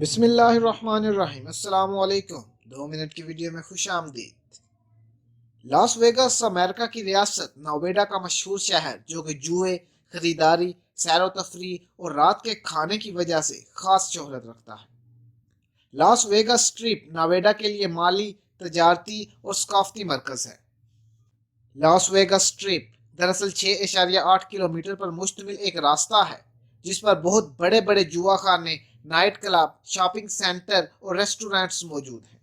بسم اللہ الرحمن الرحیم۔ السلام علیکم۔ 2 منٹ کی ویڈیو میں خوش آمدید۔ لاس ویگاس امریکہ کی ریاست نویڈا کا مشہور شہر جو کہ جوئے، خریداری، سیر و تفریح اور رات کے کھانے کی وجہ سے خاص شہرت رکھتا ہے۔ لاس ویگاس اسٹریپ نویڈا کے لیے مالی، تجارتی اور ثقافتی مرکز ہے۔ لاس ویگاس اسٹریپ دراصل 6.8 کلومیٹر پر مشتمل ایک راستہ ہے جس پر بہت بڑے بڑے جوا خانے، نائٹ کلب، شاپنگ سینٹر اور ریسٹورنٹس موجود ہیں۔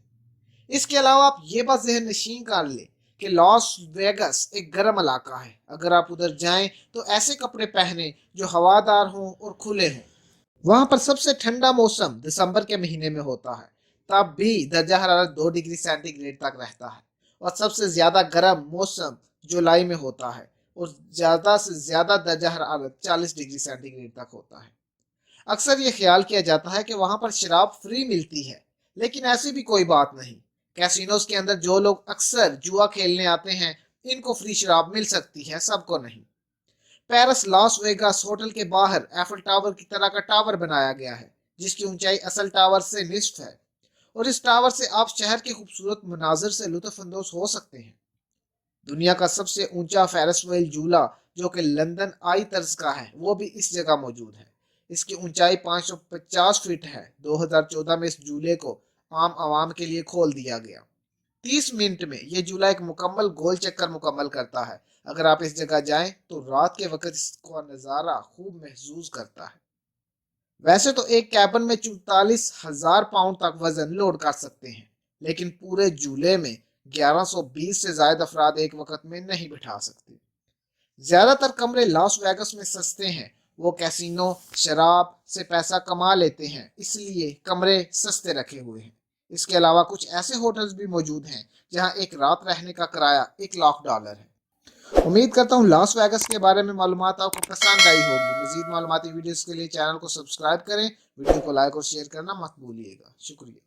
اس کے علاوہ آپ یہ بات ذہن نشین کر لیں کہ لاس ویگاس ایک گرم علاقہ ہے۔ اگر آپ ادھر جائیں تو ایسے کپڑے پہنیں جو ہوادار ہوں اور کھلے ہوں۔ وہاں پر سب سے ٹھنڈا موسم دسمبر کے مہینے میں ہوتا ہے، تب بھی درجہ حرارت 2 ڈگری سینٹی گریڈ تک رہتا ہے، اور سب سے زیادہ گرم موسم جولائی میں ہوتا ہے اور زیادہ سے زیادہ درجہ حرارت 40 ڈگری سینٹی گریڈ تک ہوتا ہے۔ اکثر یہ خیال کیا جاتا ہے کہ وہاں پر شراب فری ملتی ہے، لیکن ایسی بھی کوئی بات نہیں۔ کیسینوز کے اندر جو لوگ اکثر جوا کھیلنے آتے ہیں ان کو فری شراب مل سکتی ہے، سب کو نہیں۔ پیرس لاس ویگاس ہوٹل کے باہر ایفل ٹاور کی طرح کا ٹاور بنایا گیا ہے جس کی اونچائی اصل ٹاور سے نصف ہے، اور اس ٹاور سے آپ شہر کے خوبصورت مناظر سے لطف اندوز ہو سکتے ہیں۔ دنیا کا سب سے اونچا فیرس وہیل جھولا جو کہ لندن آئی طرز کا ہے وہ بھی اس جگہ موجود ہے۔ اس کی اونچائی 550 فٹ ہے۔ 2014 میں اس جھولے کو عام عوام کے لیے کھول دیا گیا۔ 30 منٹ میں یہ جھولا ایک مکمل گول چکر مکمل کرتا ہے۔ اگر آپ اس جگہ جائیں تو رات کے وقت اس کا نظارہ خوب محسوس کرتا ہے۔ ویسے تو ایک کیبن میں 44,000 پاؤنڈ تک وزن لوڈ کر سکتے ہیں، لیکن پورے جھولے میں 1120 سے زائد افراد ایک وقت میں نہیں بٹھا سکتے۔ زیادہ تر کمرے لاس ویگاس میں سستے ہیں۔ وہ کیسینو، شراب سے پیسہ کما لیتے ہیں، اس لیے کمرے سستے رکھے ہوئے ہیں۔ اس کے علاوہ کچھ ایسے ہوٹلز بھی موجود ہیں جہاں ایک رات رہنے کا کرایہ $1,00,000 ہے۔ امید کرتا ہوں لاس ویگاس کے بارے میں معلومات آپ کو پسند آئی ہوگی۔ مزید معلوماتی ویڈیوز کے لیے چینل کو سبسکرائب کریں، ویڈیو کو لائک اور شیئر کرنا مت بھولیے گا۔ شکریہ۔